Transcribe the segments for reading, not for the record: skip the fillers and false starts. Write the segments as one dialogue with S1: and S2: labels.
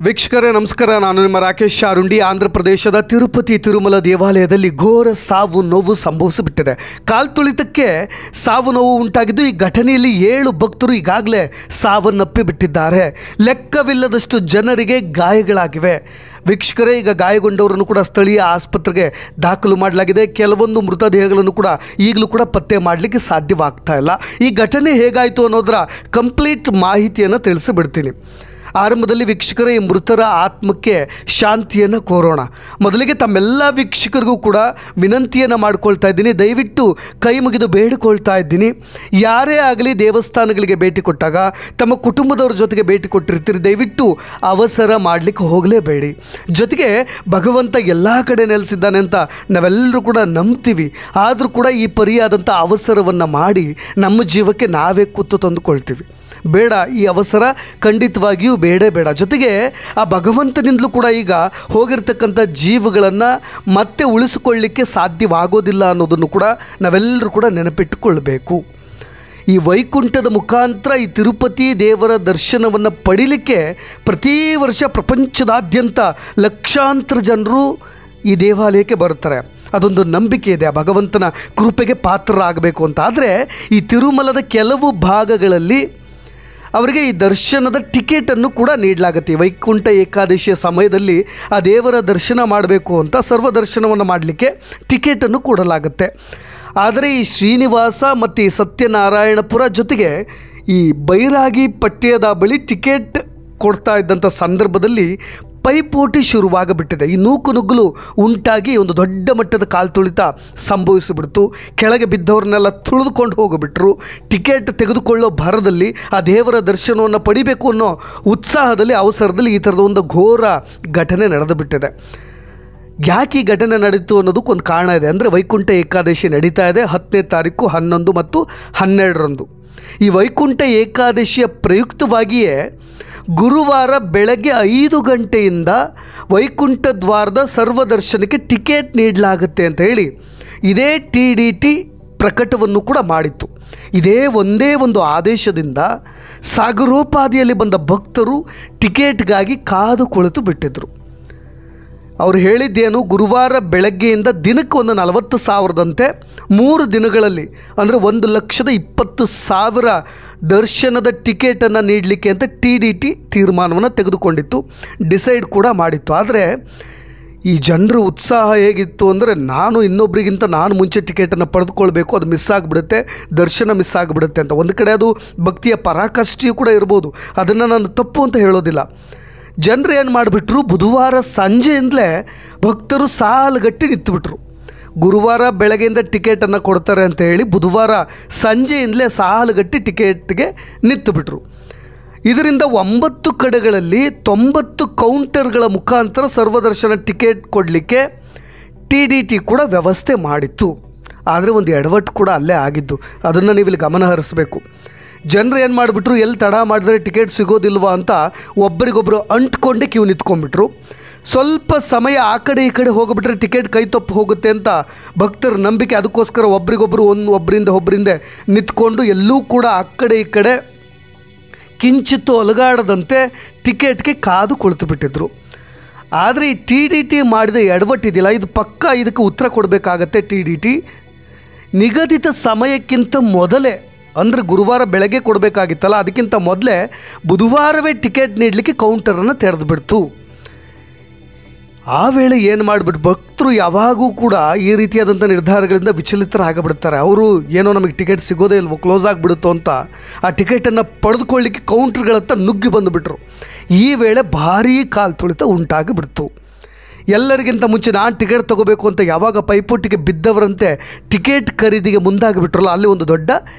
S1: ವೀಕ್ಷಕರೇ ನಮಸ್ಕಾರ. ನಾನು ನಿಮ್ಮ ರಾಕೇಶ್ ಶಾರುಂಡಿ. ಆಂಧ್ರ ಪ್ರದೇಶದ ತಿರುಪತಿ ತಿರುಮಲ ದೇವಾಲಯದಲ್ಲಿ ಘೋರ ಸಾವು ನೋವು ಸಂಭವಿಸಿಬಿಟ್ಟಿದೆ. ಕಾಲ್ತುಳಿತಕ್ಕೆ ಸಾವು ನೋವು ಉಂಟಾಗಿದ್ದು ಈ ಘಟನೆಯಲ್ಲಿ 7 ಭಕ್ತರು ಈಗಾಗಲೇ ಸಾವನ್ನಪ್ಪಿ ಬಿಟ್ಟಿದ್ದಾರೆ. ಲೆಕ್ಕವಿಲ್ಲದಷ್ಟು ಜನರಿಗೆ ಗಾಯಗಳಾಗಿವೆ. ವೀಕ್ಷಕರೇ, ಈಗ ಗಾಯಗೊಂಡವರನ್ನು ಕೂಡ ಸ್ಥಳೀಯ ಆಸ್ಪತ್ರೆಗೆ ದಾಖಲು ಮಾಡಲಾಗಿದೆ. ಕೆಲವೊಂದು ಮೃತದೇಹಗಳನ್ನು ಕೂಡ ಈಗಲೂ ಕೂಡ ಪತ್ತೆ ಮಾಡಲಿಕ್ಕೆ ಸಾಧ್ಯವಾಗ್ತಾ ಇಲ್ಲ. ಈ ಘಟನೆ ಹೇಗಾಯಿತು ಅನ್ನೋದರ ಕಂಪ್ಲೀಟ್ ಮಾಹಿತಿಯನ್ನು ತಿಳಿಸಿಬಿಡ್ತೀನಿ. ಆರಂಭದಲ್ಲಿ ವೀಕ್ಷಕರೇ, ಈ ಮೃತರ ಆತ್ಮಕ್ಕೆ ಶಾಂತಿಯನ್ನು ಕೋರೋಣ. ಮೊದಲಿಗೆ ತಮ್ಮೆಲ್ಲ ವೀಕ್ಷಕರಿಗೂ ಕೂಡ ವಿನಂತಿಯನ್ನು ಮಾಡ್ಕೊಳ್ತಾ ಇದ್ದೀನಿ. ದಯವಿಟ್ಟು ಕೈ ಮುಗಿದು ಬೇಡಿಕೊಳ್ತಾ ಇದ್ದೀನಿ, ಯಾರೇ ಆಗಲಿ ದೇವಸ್ಥಾನಗಳಿಗೆ ಭೇಟಿ ಕೊಟ್ಟಾಗ ತಮ್ಮ ಕುಟುಂಬದವ್ರ ಜೊತೆಗೆ ಭೇಟಿ ಕೊಟ್ಟಿರ್ತೀರಿ, ದಯವಿಟ್ಟು ಅವಸರ ಮಾಡಲಿಕ್ಕೆ ಹೋಗಲೇಬೇಡಿ. ಜೊತೆಗೆ ಭಗವಂತ ಎಲ್ಲ ಕಡೆ ನೆಲೆಸಿದ್ದಾನೆ ಅಂತ ನಾವೆಲ್ಲರೂ ಕೂಡ ನಂಬ್ತೀವಿ. ಆದರೂ ಕೂಡ ಈ ಪರಿಯಾದಂಥ ಅವಸರವನ್ನು ಮಾಡಿ ನಮ್ಮ ಜೀವಕ್ಕೆ ನಾವೇ ಕುತ್ತು ತಂದುಕೊಳ್ತೀವಿ. ಬೇಡ, ಈ ಅವಸರ ಖಂಡಿತವಾಗಿಯೂ ಬೇಡ. ಜೊತೆಗೆ ಆ ಭಗವಂತನಿಂದಲೂ ಕೂಡ ಈಗ ಹೋಗಿರ್ತಕ್ಕಂಥ ಜೀವಗಳನ್ನು ಮತ್ತೆ ಉಳಿಸಿಕೊಳ್ಳಿಕ್ಕೆ ಸಾಧ್ಯವಾಗೋದಿಲ್ಲ ಅನ್ನೋದನ್ನು ಕೂಡ ನಾವೆಲ್ಲರೂ ಕೂಡ ನೆನಪಿಟ್ಟುಕೊಳ್ಬೇಕು. ಈ ವೈಕುಂಠದ ಮುಖಾಂತರ ಈ ತಿರುಪತಿ ದೇವರ ದರ್ಶನವನ್ನು ಪಡೀಲಿಕ್ಕೆ ಪ್ರತಿ ವರ್ಷ ಪ್ರಪಂಚದಾದ್ಯಂತ ಲಕ್ಷಾಂತರ ಜನರು ಈ ದೇವಾಲಯಕ್ಕೆ ಬರ್ತಾರೆ. ಅದೊಂದು ನಂಬಿಕೆ ಇದೆ, ಆ ಭಗವಂತನ ಕೃಪೆಗೆ ಪಾತ್ರರಾಗಬೇಕು ಅಂತ. ಆದರೆ ಈ ತಿರುಮಲದ ಕೆಲವು ಭಾಗಗಳಲ್ಲಿ ಅವರಿಗೆ ಈ ದರ್ಶನದ ಟಿಕೆಟನ್ನು ಕೂಡ ನೀಡಲಾಗುತ್ತೆ. ವೈಕುಂಠ ಏಕಾದಶಿಯ ಸಮಯದಲ್ಲಿ ಆ ದೇವರ ದರ್ಶನ ಮಾಡಬೇಕು ಅಂತ ಸರ್ವ ದರ್ಶನವನ್ನು ಮಾಡಲಿಕ್ಕೆ ಟಿಕೆಟನ್ನು ಕೊಡಲಾಗುತ್ತೆ. ಆದರೆ ಈ ಶ್ರೀನಿವಾಸ ಮತ್ತು ಈ ಸತ್ಯನಾರಾಯಣಪುರ ಜೊತೆಗೆ ಈ ಬೈರಾಗಿ ಪಟ್ಯದ ಬಳಿ ಟಿಕೆಟ್ ಕೊಡ್ತಾ ಇದ್ದಂಥ ಸಂದರ್ಭದಲ್ಲಿ ಪೈಪೋಟಿ ಶುರುವಾಗಬಿಟ್ಟಿದೆ. ಈ ನೂಕುನುಗ್ಗಲು ಉಂಟಾಗಿ ಒಂದು ದೊಡ್ಡ ಮಟ್ಟದ ಕಾಲ್ತುಳಿತ ಸಂಭವಿಸಿಬಿಡ್ತು. ಕೆಳಗೆ ಬಿದ್ದವ್ರನ್ನೆಲ್ಲ ತುಳಿದುಕೊಂಡು ಹೋಗಿಬಿಟ್ರು. ಟಿಕೆಟ್ ತೆಗೆದುಕೊಳ್ಳೋ ಭರದಲ್ಲಿ ಆ ದೇವರ ದರ್ಶನವನ್ನು ಪಡಿಬೇಕು ಅನ್ನೋ ಉತ್ಸಾಹದಲ್ಲಿ ಅವಸರದಲ್ಲಿ ಈ ಥರದ ಒಂದು ಘೋರ ಘಟನೆ ನಡೆದು ಬಿಟ್ಟಿದೆ. ಯಾಕೆ ಈ ಘಟನೆ ನಡೀತು ಅನ್ನೋದಕ್ಕೊಂದು ಕಾರಣ ಇದೆ. ಅಂದರೆ ವೈಕುಂಠ ಏಕಾದಶಿ ನಡೀತಾ ಇದೆ 10ನೇ ತಾರೀಕು, 11 ಮತ್ತು 12ರಂದು. ಈ ವೈಕುಂಠ ಏಕಾದಶಿಯ ಪ್ರಯುಕ್ತವಾಗಿಯೇ ಗುರುವಾರ ಬೆಳಗ್ಗೆ 5 ಗಂಟೆಯಿಂದ ವೈಕುಂಠ ದ್ವಾರದ ಸರ್ವದರ್ಶನಕ್ಕೆ ಟಿಕೆಟ್ ನೀಡಲಾಗುತ್ತೆ ಅಂತ ಹೇಳಿ ಇದೇ TDT ಪ್ರಕಟವನ್ನು ಕೂಡ ಮಾಡಿತ್ತು. ಇದೇ ಒಂದೇ ಒಂದು ಆದೇಶದಿಂದ ಸಾಗರೋಪಾದಿಯಲ್ಲಿ ಬಂದ ಭಕ್ತರು ಟಿಕೆಟ್ಗಾಗಿ ಕಾದು ಕುಳಿತು ಬಿಟ್ಟಿದ್ದರು. ಅವರು ಹೇಳಿದ್ದೇನು, ಗುರುವಾರ ಬೆಳಗ್ಗೆಯಿಂದ ದಿನಕ್ಕೆ ಒಂದು 40,000ದಂತೆ 3 ದಿನಗಳಲ್ಲಿ ಅಂದರೆ 1,20,000 ದರ್ಶನದ ಟಿಕೆಟನ್ನು ನೀಡಲಿಕ್ಕೆ ಅಂತ TDT ತೀರ್ಮಾನವನ್ನು ತೆಗೆದುಕೊಂಡಿತ್ತು, ಡಿಸೈಡ್ ಕೂಡ ಮಾಡಿತ್ತು. ಆದರೆ ಈ ಜನರ ಉತ್ಸಾಹ ಹೇಗಿತ್ತು ಅಂದರೆ, ಇನ್ನೊಬ್ಬರಿಗಿಂತ ನಾನು ಮುಂಚೆ ಟಿಕೆಟನ್ನು ಪಡೆದುಕೊಳ್ಬೇಕು, ಅದು ಮಿಸ್ ಆಗಿಬಿಡುತ್ತೆ, ದರ್ಶನ ಮಿಸ್ ಆಗಿಬಿಡುತ್ತೆ ಅಂತ. ಒಂದು ಕಡೆ ಅದು ಭಕ್ತಿಯ ಪರಾಕಾಷ್ಠೆಯೂ ಕೂಡ ಇರ್ಬೋದು, ಅದನ್ನು ನಾನು ತಪ್ಪು ಅಂತ ಹೇಳೋದಿಲ್ಲ. ಜನರು ಏನು ಮಾಡಿಬಿಟ್ರು, ಬುಧವಾರ ಸಂಜೆಯಿಂದಲೇ ಭಕ್ತರು ಸಾಲುಗಟ್ಟಿ ನಿಂತುಬಿಟ್ರು. ಗುರುವಾರ ಬೆಳಗ್ಗೆಯಿಂದ ಟಿಕೆಟನ್ನು ಕೊಡ್ತಾರೆ ಅಂತ ಹೇಳಿ ಬುಧವಾರ ಸಂಜೆಯಿಂದಲೇ ಸಾಲುಗಟ್ಟಿ ಟಿಕೆಟ್ಗೆ ನಿಂತುಬಿಟ್ರು. ಇದರಿಂದ 9 ಕಡೆಗಳಲ್ಲಿ 90 ಕೌಂಟರ್ಗಳ ಮುಖಾಂತರ ಸರ್ವದರ್ಶನ ಟಿಕೆಟ್ ಕೊಡಲಿಕ್ಕೆ TDT ಕೂಡ ವ್ಯವಸ್ಥೆ ಮಾಡಿತ್ತು. ಆದರೆ ಒಂದು ಎಡವಟ್ಟು ಕೂಡ ಅಲ್ಲೇ ಆಗಿದ್ದು, ಅದನ್ನು ನೀವಿಲ್ಲಿ ಗಮನ ಹರಿಸಬೇಕು. ಜನರು ಏನು ಮಾಡಿಬಿಟ್ರು, ಎಲ್ಲಿ ತಡ ಮಾಡಿದ್ರೆ ಟಿಕೆಟ್ ಸಿಗೋದಿಲ್ವಾ ಅಂತ ಒಬ್ಬರಿಗೊಬ್ಬರು ಅಂಟ್ಕೊಂಡೆ ಕ್ಯೂ ನಿಂತ್ಕೊಂಡ್ಬಿಟ್ರು. ಸ್ವಲ್ಪ ಸಮಯ ಆ ಕಡೆ ಈ ಕಡೆ ಹೋಗಿಬಿಟ್ರೆ ಟಿಕೆಟ್ ಕೈ ತಪ್ಪು ಹೋಗುತ್ತೆ ಅಂತ ಭಕ್ತರ ನಂಬಿಕೆ. ಅದಕ್ಕೋಸ್ಕರ ಒಬ್ಬರಿಗೊಬ್ಬರು ಒಬ್ಬರಿಂದ ನಿಂತ್ಕೊಂಡು ಎಲ್ಲೂ ಕೂಡ ಆ ಕಡೆ ಈ ಕಡೆ ಕಿಂಚಿತ್ತು ಅಲುಗಾಡದಂತೆ ಟಿಕೆಟ್ಗೆ ಕಾದು ಕುಳಿತು ಬಿಟ್ಟಿದ್ರು. ಆದರೆ ಈ TDT ಮಾಡಿದ ಎಡವಟ್ಟಿದೆಯಲ್ಲ, ಇದು ಪಕ್ಕಾ ಇದಕ್ಕೆ ಉತ್ತರ ಕೊಡಬೇಕಾಗತ್ತೆ. TDT ನಿಗದಿತ ಸಮಯಕ್ಕಿಂತ ಮೊದಲೇ, ಅಂದರೆ ಗುರುವಾರ ಬೆಳಗ್ಗೆ ಕೊಡಬೇಕಾಗಿತ್ತಲ್ಲ, ಅದಕ್ಕಿಂತ ಮೊದಲೇ ಬುಧವಾರವೇ ಟಿಕೆಟ್ ನೀಡಲಿಕ್ಕೆ ಕೌಂಟರನ್ನು ತೆರೆದು ಬಿಡ್ತು. ಆ ವೇಳೆ ಏನು ಮಾಡಿಬಿಟ್ಟು ಭಕ್ತರು ಯಾವಾಗೂ ಕೂಡ ಈ ರೀತಿಯಾದಂಥ ನಿರ್ಧಾರಗಳಿಂದ ವಿಚಲಿತರಾಗಿಬಿಡ್ತಾರೆ. ಅವರು ಏನೋ ನಮಗೆ ಟಿಕೆಟ್ ಸಿಗೋದೇ ಇಲ್ವೋ, ಕ್ಲೋಸ್ ಆಗಿಬಿಡುತ್ತೋ ಅಂತ ಆ ಟಿಕೆಟನ್ನು ಪಡೆದುಕೊಳ್ಳಿಕ್ಕೆ ಕೌಂಟ್ರ್ಗಳತ್ತ ನುಗ್ಗಿ ಬಂದುಬಿಟ್ರು. ಈ ವೇಳೆ ಭಾರೀ ಕಾಲ್ತುಳಿತ ಉಂಟಾಗಿಬಿಡ್ತು. ಎಲ್ಲರಿಗಿಂತ ಮುಂಚೆ ನಾನು ಟಿಕೆಟ್ ತೊಗೋಬೇಕು ಅಂತ ಯಾವಾಗ ಪೈಪೋಟಿಗೆ ಬಿದ್ದವರಂತೆ ಟಿಕೆಟ್ ಖರೀದಿಗೆ ಮುಂದಾಗಿಬಿಟ್ರಲ್ಲ, ಅಲ್ಲಿ ಒಂದು ದೊಡ್ಡ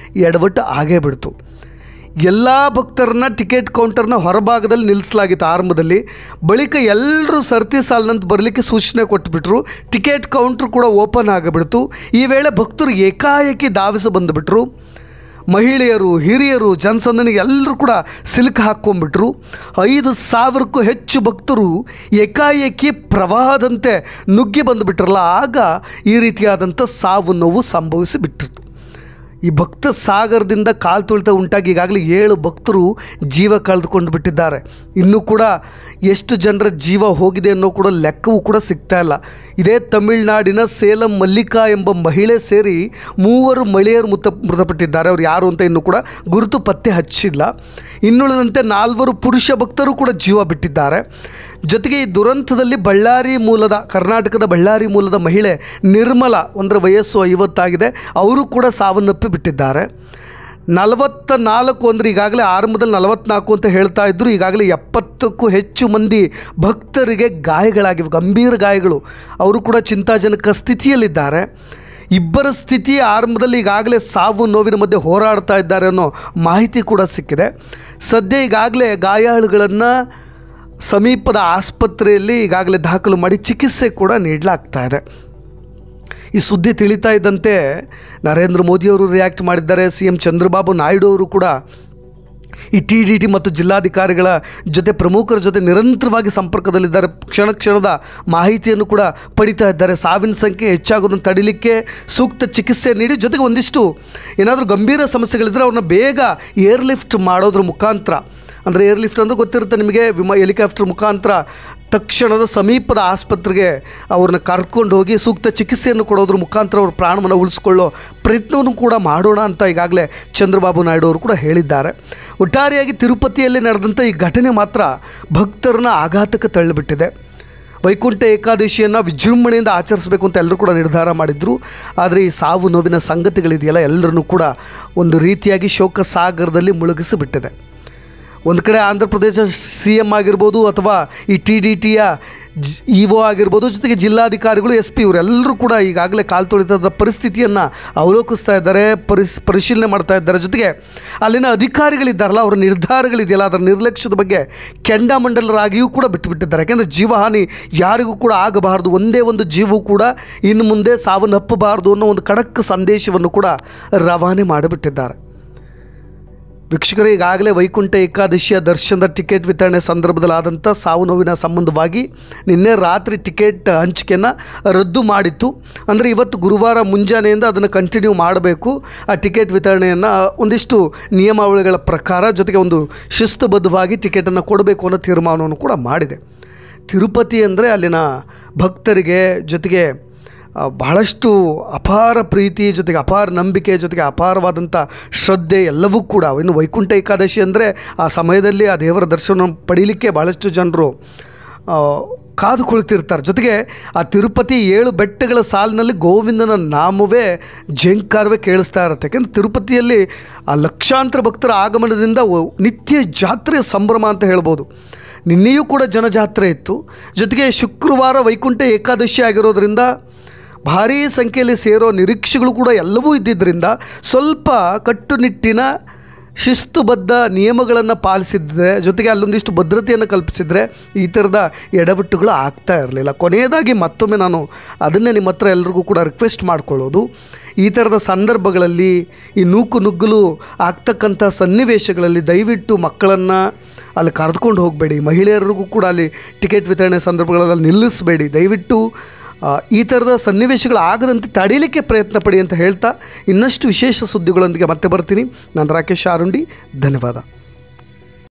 S1: ಎಡವಟ್ಟು ಆಗೇ ಬಿಡ್ತು. ಎಲ್ಲ ಭಕ್ತರನ್ನ ಟಿಕೆಟ್ ಕೌಂಟರ್ನ ಹೊರಭಾಗದಲ್ಲಿ ನಿಲ್ಲಿಸಲಾಗಿತ್ತು ಆರಂಭದಲ್ಲಿ. ಬಳಿಕ ಎಲ್ಲರೂ ಸರತಿ ಸಾಲಿನಂತ ಬರಲಿಕ್ಕೆ ಸೂಚನೆ ಕೊಟ್ಟುಬಿಟ್ರು. ಟಿಕೆಟ್ ಕೌಂಟ್ರ್ ಕೂಡ ಓಪನ್ ಆಗಿಬಿಡ್ತು. ಈ ವೇಳೆ ಭಕ್ತರು ಏಕಾಏಕಿ ಧಾವಿಸಿ ಬಂದುಬಿಟ್ರು. ಮಹಿಳೆಯರು, ಹಿರಿಯರು, ಜನಸಂದಣಿಗೆ ಎಲ್ಲರೂ ಕೂಡ ಸಿಲುಕು ಹಾಕ್ಕೊಂಡ್ಬಿಟ್ರು. 5,000ಕ್ಕೂ ಹೆಚ್ಚು ಭಕ್ತರು ಏಕಾಏಕಿ ಪ್ರವಾಹದಂತೆ ನುಗ್ಗಿ ಬಂದುಬಿಟ್ರಲ್ಲ, ಆಗ ಈ ರೀತಿಯಾದಂಥ ಸಾವು ನೋವು ಸಂಭವಿಸಿ ಬಿಟ್ಟಿತ್ತು. ಈ ಭಕ್ತ ಸಾಗರದಿಂದ ಕಾಲು ತುಳಿತ ಉಂಟಾಗಿ ಈಗಾಗಲೇ 7 ಭಕ್ತರು ಜೀವ ಕಳೆದುಕೊಂಡು ಬಿಟ್ಟಿದ್ದಾರೆ. ಇನ್ನೂ ಕೂಡ ಎಷ್ಟು ಜನರ ಜೀವ ಹೋಗಿದೆ ಅನ್ನೋ ಕೂಡ ಲೆಕ್ಕವೂ ಕೂಡ ಸಿಗ್ತಾ ಇಲ್ಲ. ಇದೇ ತಮಿಳುನಾಡಿನ ಸೇಲಂ ಮಲ್ಲಿಕಾ ಎಂಬ ಮಹಿಳೆ ಸೇರಿ 3 ಮಹಿಳೆಯರು ಮೃತಪಟ್ಟಿದ್ದಾರೆ. ಅವ್ರು ಯಾರು ಅಂತ ಇನ್ನೂ ಕೂಡ ಗುರುತು ಪತ್ತೆ ಹಚ್ಚಿಲ್ಲ. ಇನ್ನುಳಿದಂತೆ 4 ಪುರುಷ ಭಕ್ತರು ಕೂಡ ಜೀವ ಬಿಟ್ಟಿದ್ದಾರೆ. ಜೊತೆಗೆ ಈ ದುರಂತದಲ್ಲಿ ಕರ್ನಾಟಕದ ಬಳ್ಳಾರಿ ಮೂಲದ ಮಹಿಳೆ ನಿರ್ಮಲಾ, ಒಂದರ ವಯಸ್ಸು 50 ಆಗಿದೆ, ಅವರು ಕೂಡ ಸಾವನ್ನಪ್ಪಿ ಬಿಟ್ಟಿದ್ದಾರೆ. 44 ಅಂದರೆ ಈಗಾಗಲೇ ಆರಂಭದಲ್ಲಿ 44 ಅಂತ ಹೇಳ್ತಾ ಇದ್ದರು. ಈಗಾಗಲೇ 70ಕ್ಕೂ ಹೆಚ್ಚು ಮಂದಿ ಭಕ್ತರಿಗೆ ಗಾಯಗಳಾಗಿವೆ, ಗಂಭೀರ ಗಾಯಗಳು. ಅವರು ಕೂಡ ಚಿಂತಾಜನಕ ಸ್ಥಿತಿಯಲ್ಲಿದ್ದಾರೆ. ಇಬ್ಬರ ಸ್ಥಿತಿ ಆರಂಭದಲ್ಲಿ ಈಗಾಗಲೇ ಸಾವು ನೋವಿನ ಮಧ್ಯೆ ಹೋರಾಡ್ತಾ ಇದ್ದಾರೆ ಅನ್ನೋ ಮಾಹಿತಿ ಕೂಡ ಸಿಕ್ಕಿದೆ. ಸದ್ಯ ಈಗಾಗಲೇ ಗಾಯಾಳುಗಳನ್ನು ಸಮೀಪದ ಆಸ್ಪತ್ರೆಯಲ್ಲಿ ಈಗಾಗಲೇ ದಾಖಲು ಮಾಡಿ ಚಿಕಿತ್ಸೆ ಕೂಡ ನೀಡಲಾಗ್ತಾ ಇದೆ. ಈ ಸುದ್ದಿ ತಿಳಿತಾ ಇದ್ದಂತೆ ನರೇಂದ್ರ ಮೋದಿಯವರು ರಿಯಾಕ್ಟ್ ಮಾಡಿದ್ದಾರೆ. CM ಚಂದ್ರಬಾಬು ನಾಯ್ಡು ಅವರು ಕೂಡ ಈ TDT ಮತ್ತು ಜಿಲ್ಲಾಧಿಕಾರಿಗಳ ಜೊತೆ, ಪ್ರಮುಖರ ಜೊತೆ ನಿರಂತರವಾಗಿ ಸಂಪರ್ಕದಲ್ಲಿದ್ದಾರೆ. ಕ್ಷಣದ ಮಾಹಿತಿಯನ್ನು ಕೂಡ ಪಡಿತಾ ಇದ್ದಾರೆ. ಸಾವಿನ ಸಂಖ್ಯೆ ಹೆಚ್ಚಾಗೋದನ್ನು ತಡಿಲಿಕ್ಕೆ ಸೂಕ್ತ ಚಿಕಿತ್ಸೆ ನೀಡಿ, ಜೊತೆಗೆ ಒಂದಿಷ್ಟು ಏನಾದರೂ ಗಂಭೀರ ಸಮಸ್ಯೆಗಳಿದ್ದರೆ ಅವ್ರನ್ನ ಬೇಗ ಏರ್ಲಿಫ್ಟ್ ಮಾಡೋದ್ರ ಮುಖಾಂತರ, ಅಂದರೆ ಏರ್ಲಿಫ್ಟ್ ಅಂದರೆ ಗೊತ್ತಿರುತ್ತೆ ನಿಮಗೆ, ಹೆಲಿಕಾಪ್ಟರ್ ಮುಖಾಂತರ ತಕ್ಷಣದ ಸಮೀಪದ ಆಸ್ಪತ್ರೆಗೆ ಅವ್ರನ್ನ ಕರ್ಕೊಂಡು ಹೋಗಿ ಸೂಕ್ತ ಚಿಕಿತ್ಸೆಯನ್ನು ಕೊಡೋದ್ರ ಮುಖಾಂತರ ಅವ್ರ ಪ್ರಾಣವನ್ನು ಉಳಿಸ್ಕೊಳ್ಳೋ ಪ್ರಯತ್ನವನ್ನು ಕೂಡ ಮಾಡೋಣ ಅಂತ ಈಗಾಗಲೇ ಚಂದ್ರಬಾಬು ನಾಯ್ಡು ಅವರು ಕೂಡ ಹೇಳಿದ್ದಾರೆ. ಒಟ್ಟಾರೆಯಾಗಿ ತಿರುಪತಿಯಲ್ಲಿ ನಡೆದಂಥ ಈ ಘಟನೆ ಮಾತ್ರ ಭಕ್ತರನ್ನ ಆಘಾತಕ್ಕೆ ತಳ್ಳಿಬಿಟ್ಟಿದೆ. ವೈಕುಂಠ ಏಕಾದಶಿಯನ್ನು ವಿಜೃಂಭಣೆಯಿಂದ ಆಚರಿಸಬೇಕು ಅಂತ ಎಲ್ಲರೂ ಕೂಡ ನಿರ್ಧಾರ ಮಾಡಿದರು. ಆದರೆ ಈ ಸಾವು ನೋವಿನ ಸಂಗತಿಗಳಿದೆಯಲ್ಲ, ಎಲ್ಲರನ್ನೂ ಕೂಡ ಒಂದು ರೀತಿಯಾಗಿ ಶೋಕ ಸಾಗರದಲ್ಲಿ ಮುಳುಗಿಸಿಬಿಟ್ಟಿದೆ. ಒಂದು ಕಡೆ ಆಂಧ್ರ ಪ್ರದೇಶ CM ಆಗಿರ್ಬೋದು, ಅಥವಾ ಈ TDTಯ EO ಆಗಿರ್ಬೋದು, ಜೊತೆಗೆ ಜಿಲ್ಲಾಧಿಕಾರಿಗಳು, SP ಇವರೆಲ್ಲರೂ ಕೂಡ ಈಗಾಗಲೇ ಕಾಲು ತುಳಿತದ ಪರಿಸ್ಥಿತಿಯನ್ನು ಅವಲೋಕಿಸ್ತಾ ಇದ್ದಾರೆ, ಪರಿಶೀಲನೆ ಮಾಡ್ತಾ ಇದ್ದಾರೆ. ಜೊತೆಗೆ ಅಲ್ಲಿನ ಅಧಿಕಾರಿಗಳಿದ್ದಾರಲ್ಲ, ಅವರ ನಿರ್ಧಾರಗಳಿದೆಯಲ್ಲ, ಅದರ ನಿರ್ಲಕ್ಷ್ಯದ ಬಗ್ಗೆ ಕೆಂಡಾಮಂಡಲರಾಗಿಯೂ ಕೂಡ ಬಿಟ್ಟುಬಿಟ್ಟಿದ್ದಾರೆ. ಯಾಕೆಂದರೆ ಜೀವಹಾನಿ ಯಾರಿಗೂ ಕೂಡ ಆಗಬಾರ್ದು, ಒಂದೇ ಒಂದು ಜೀವವು ಕೂಡ ಇನ್ನು ಮುಂದೆ ಸಾವನ್ನಪ್ಪಬಾರ್ದು ಅನ್ನೋ ಒಂದು ಖಡಕ್ ಸಂದೇಶವನ್ನು ಕೂಡ ರವಾನೆ ಮಾಡಿಬಿಟ್ಟಿದ್ದಾರೆ. ವೀಕ್ಷಕರು, ಈಗಾಗಲೇ ವೈಕುಂಠ ಏಕಾದಶಿಯ ದರ್ಶನದ ಟಿಕೆಟ್ ವಿತರಣೆ ಸಂದರ್ಭದಲ್ಲಾದಂಥ ಸಾವು ನೋವಿನ ಸಂಬಂಧವಾಗಿ ನಿನ್ನೆ ರಾತ್ರಿ ಟಿಕೆಟ್ ಹಂಚಿಕೆಯನ್ನು ರದ್ದು ಮಾಡಿತ್ತು. ಅಂದರೆ ಇವತ್ತು ಗುರುವಾರ ಮುಂಜಾನೆಯಿಂದ ಅದನ್ನು ಕಂಟಿನ್ಯೂ ಮಾಡಬೇಕು. ಆ ಟಿಕೆಟ್ ವಿತರಣೆಯನ್ನು ಒಂದಿಷ್ಟು ನಿಯಮಾವಳಿಗಳ ಪ್ರಕಾರ, ಜೊತೆಗೆ ಒಂದು ಶಿಸ್ತುಬದ್ಧವಾಗಿ ಟಿಕೆಟನ್ನು ಕೊಡಬೇಕು ಅನ್ನೋ ತೀರ್ಮಾನವನ್ನು ಕೂಡ ಮಾಡಿದೆ. ತಿರುಪತಿ ಅಂದರೆ ಅಲ್ಲಿನ ಭಕ್ತರಿಗೆ, ಜೊತೆಗೆ ಬಹಳಷ್ಟು ಅಪಾರ ಪ್ರೀತಿ, ಜೊತೆಗೆ ಅಪಾರ ನಂಬಿಕೆ, ಜೊತೆಗೆ ಅಪಾರವಾದಂಥ ಶ್ರದ್ಧೆ ಎಲ್ಲವೂ ಕೂಡ. ಇನ್ನು ವೈಕುಂಠ ಏಕಾದಶಿ ಅಂದರೆ ಆ ಸಮಯದಲ್ಲಿ ಆ ದೇವರ ದರ್ಶನ ಪಡೀಲಿಕ್ಕೆ ಭಾಳಷ್ಟು ಜನರು ಕಾದು ಕುಳಿತಿರ್ತಾರೆ. ಜೊತೆಗೆ ಆ ತಿರುಪತಿ 7 ಬೆಟ್ಟಗಳ ಸಾಲಿನಲ್ಲಿ ಗೋವಿಂದನ ನಾಮವೇ ಝೇಂಕಾರವೇ ಕೇಳಿಸ್ತಾ ಇರುತ್ತೆ. ಯಾಕೆಂದರೆ ತಿರುಪತಿಯಲ್ಲಿ ಆ ಲಕ್ಷಾಂತರ ಭಕ್ತರ ಆಗಮನದಿಂದ ನಿತ್ಯ ಜಾತ್ರೆ ಸಂಭ್ರಮ ಅಂತ ಹೇಳ್ಬೋದು. ನಿನ್ನೆಯೂ ಕೂಡ ಜನಜಾತ್ರೆ ಇತ್ತು. ಜೊತೆಗೆ ಶುಕ್ರವಾರ ವೈಕುಂಠ ಏಕಾದಶಿ ಆಗಿರೋದ್ರಿಂದ ಭಾರೀ ಸಂಖ್ಯೆಯಲ್ಲಿ ಸೇರೋ ನಿರೀಕ್ಷೆಗಳು ಕೂಡ ಎಲ್ಲವೂ ಇದ್ದಿದ್ದರಿಂದ ಸ್ವಲ್ಪ ಕಟ್ಟುನಿಟ್ಟಿನ ಶಿಸ್ತುಬದ್ಧ ನಿಯಮಗಳನ್ನು ಪಾಲಿಸಿದ್ರೆ, ಜೊತೆಗೆ ಅಲ್ಲೊಂದಿಷ್ಟು ಭದ್ರತೆಯನ್ನು ಕಲ್ಪಿಸಿದರೆ ಈ ಥರದ ಎಡವಟ್ಟುಗಳು ಆಗ್ತಾ ಇರಲಿಲ್ಲ. ಕೊನೆಯದಾಗಿ ಮತ್ತೊಮ್ಮೆ ನಾನು ಅದನ್ನೇ ನಿಮ್ಮ ಹತ್ರ ಎಲ್ರಿಗೂ ಕೂಡ ರಿಕ್ವೆಸ್ಟ್ ಮಾಡ್ಕೊಳ್ಳೋದು, ಈ ಥರದ ಸಂದರ್ಭಗಳಲ್ಲಿ, ಈ ನುಗ್ಗಲು ಆಗ್ತಕ್ಕಂಥ ಸನ್ನಿವೇಶಗಳಲ್ಲಿ ದಯವಿಟ್ಟು ಮಕ್ಕಳನ್ನು ಅಲ್ಲಿ ಕರೆದುಕೊಂಡು ಹೋಗಬೇಡಿ. ಮಹಿಳೆಯರಿಗೂ ಕೂಡ ಅಲ್ಲಿ ಟಿಕೆಟ್ ವಿತರಣೆ ಸಂದರ್ಭಗಳಲ್ಲಿ ನಿಲ್ಲಿಸಬೇಡಿ. ದಯವಿಟ್ಟು ಈ ಥರದ ಸನ್ನಿವೇಶಗಳು ಆಗದಂತೆ ತಡೀಲಿಕ್ಕೆ ಪ್ರಯತ್ನ ಪಡಿ ಅಂತ ಹೇಳ್ತಾ ಇನ್ನಷ್ಟು ವಿಶೇಷ ಸುದ್ದಿಗಳೊಂದಿಗೆ ಮತ್ತೆ ಬರ್ತೀನಿ. ನಾನು ರಾಕೇಶ್ ಆರುಂಡಿ, ಧನ್ಯವಾದ.